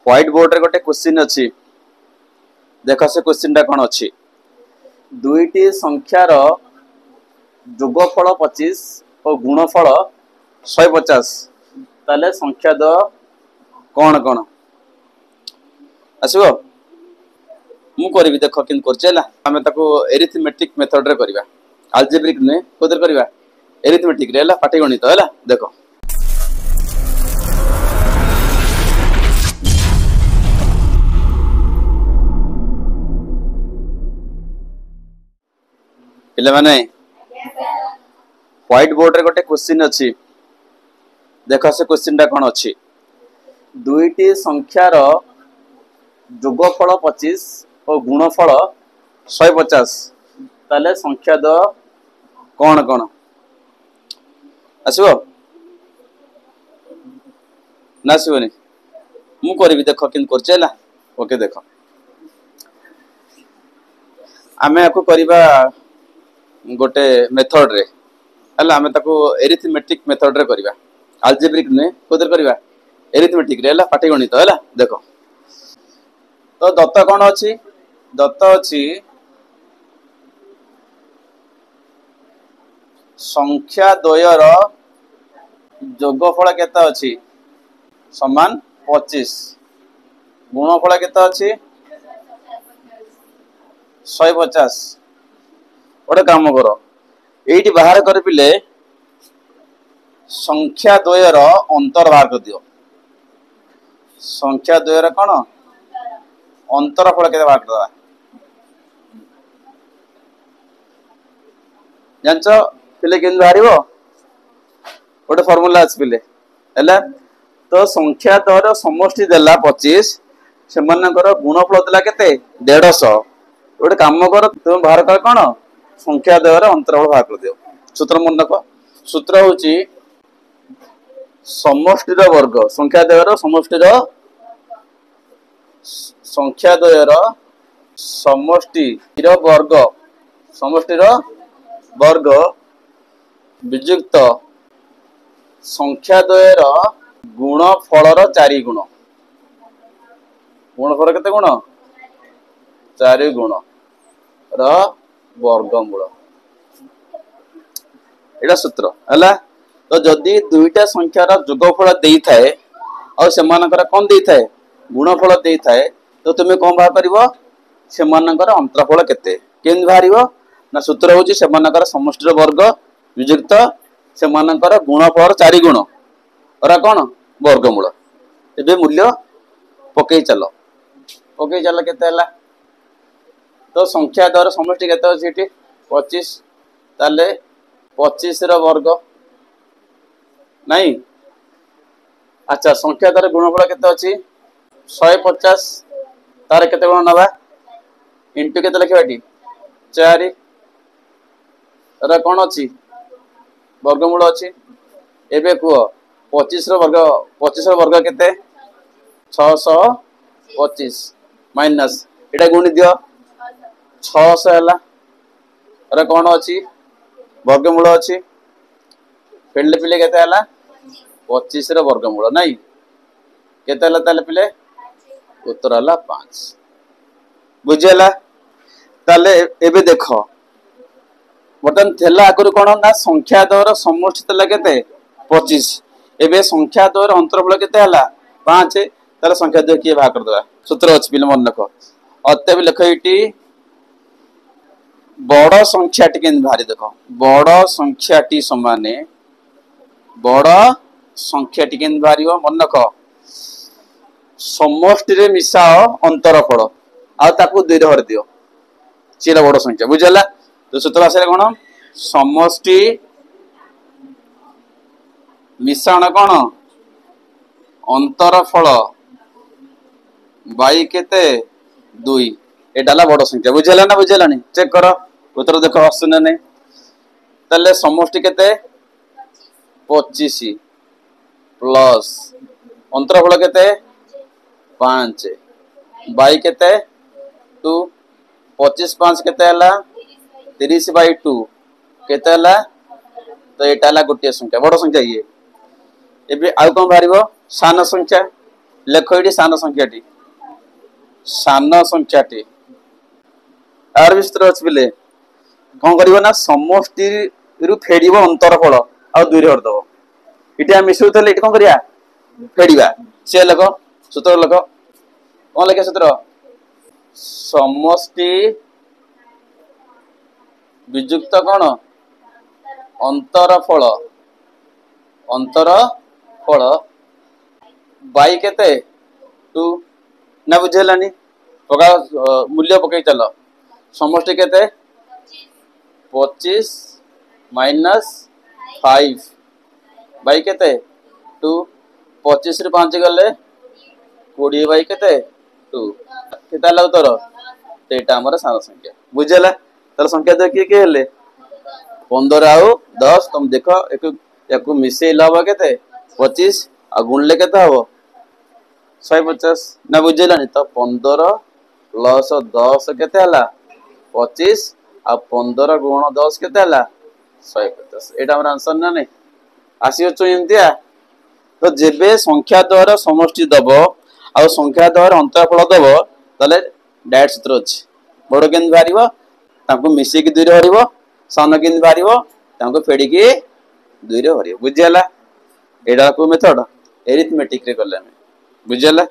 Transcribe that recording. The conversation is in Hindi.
व्हाइट बोर्ड रे गोटे क्वेश्चन अच्छी देख से क्वेश्चन टा कौन अच्छी दुईटी संख्यार जोगफल 25 और गुणफल 150 ताले संख्या द कौन कौन आसो मु करी देख कि आम एरिथमेटिक मेथड रे करवा आलजेब्रिक नुहे कोदर करवा एरिथमेटिक रे पाटीगणित है देख पिले माने व्हाइट बोर्ड रे गोटे क्वेश्चन अच्छी देख से क्वेश्चन टा कौन अच्छी दुईटी संख्यार जोगफल 25 और गुणफल 150 ताले संख्या द कौन कौन आसो ना आसोनी मु करी देख कि ओके देख आम आपको करवा गोटे मेथड रे हला आमे ताको एरिथमेटिक मेथड रे करवा आलजेब्रिक नुहे कोदर करवा एरिथमेटिक रे पाटीगणित है देख तो दत्त कौन अच्छी दत्त अच्छी संख्या द्वयर जोगफल केते अच्छी समान 25 गुणफल केते अच्छी 150 गोटे काम कर ये बाहर कर पिले संख्या द्वयर अंतर बाहर कर दियो संख्या द्वयर कौन अंतरफल के बाहर कर जानच पिले के बाहर गोटे फर्मूला अच्छे पिले तो संख्या द्वयर समष्टि देला 25 से गुणफल देला केते 150 गोटे काम कर तुम बाहर कर कौन संख्या द्वयर अंतरफल बाहर कर दियो सूत्र मन रख सूत्र होची समष्टिर वर्ग संख्या द्वयर समष्टिर समष्टिर वर्ग विजुक्त संख्या द्वयर गुणफलर 4 गुण गुणफल केते गुण 4 गुण र वर्गमूल एटा सूत्र है तो जदि दुईटा संख्यार जोगफल दे थाए और से कौन दे थाए गुणफल दे थाए तो तुम्हें कौन बाहर कर से अंतरफल केते केन बाहर ना सूत्र होची से समष्टिर वर्ग विजुक्त से गुणफल 4 गुण और कौन वर्गमूल ए मूल्य पकई चल केते तो संख्या द्वारा समष्टि केते अछि 25 ताले 25 रो वर्ग नहीं अच्छा संख्या द्वारा गुणफल केते अछि 150 तार केते गुण नबा इंटू केते लिखबाटी 4 रा कोन अछि वर्गमूल अछि एबे कुओ 25 रो वर्ग केते 625 माइनस एटा गुणी दियो 600 है अरे कौन अच्छी वर्गमूल अच्छी फेले पिले केते 25 रो वर्गमूल नहीं केते पिले उत्तर है 5 बुझेला ताले एबे देख बटन थेला आगुर कौन ना संख्या द्वयर समष्टि तला केते 25 एबे संख्या द्वयर अंतरफल केते 5 ताले संख्या द्वय किए भाग कर दवा सूत्र अछि पिले मन रख अत्ते भी लिख इटी बड़ संख्याटी के भारी देख बड़ संख्याटी समाने बड़ संख्याटी के भारी मन रख समष्टि रे मिसाओ अंतरफल आकु 2 भर दियो सीधा बड़ संख्या बुझला तो सूत्र आसे कौन समष्टि मिश्रण कौन अंतरफल बाई केते 2 एटा बड़ संख्या बुझेला ना बुझेलानी चेक कर उत्तर देख आसुना नहीं ताले समष्टि केते 25 प्लस अंतरफल केते 5 बाई केते 2 25 5 केते हला 30/2 केते हला तो एटा हला गोटे संख्या बड़ संख्या ये एबे आउ कोन बारिबो सान संख्या लेख ये सान संख्याटी सान संख्याटी यार विस्तार अच्छे पिले कौन कर समष्टि फेड़ अंतरफल आ दूर करदब ये मिसुले ये कौन करा फेड़ा सी लेख सूत्र लेख कौन लेखे सूत्र समष्टि विजुक्त कौन अंतरफल अंतरफल बाई केते 2 ना बुझेलानी पका मूल्य पकई चल समष्टि केते 25 माइनस 5 बाई केते 2 25 रे 5 गले 20 बाई केते 2 केता लागो तोर एटा हमर सान संख्या बुझेला तर संख्या दे के हेले 15 आउ 10 तुम देख एक मिसे लबा केते 25 आ गुणले केते हबो 150 ना बुझेलानी तो 15 प्लस 10 केते हला 25 आ 15 गुण 10 केते हला 150 एटा हमर आंसर ना नहीं आसी हो एमतिया तो जेबे संख्या द्वारा समष्टि दब आ संख्या द्वारा अंतरफल दब तले डायरेक्ट सूत्र अछि बड़ केन बारिबो ताको मिसे की दूर हरिबो सान केन बारिबो ताको फेडी की दूर हरिबो बुझियाला एडा को मेथड एरिथमेटिक रे करले बुझियाला।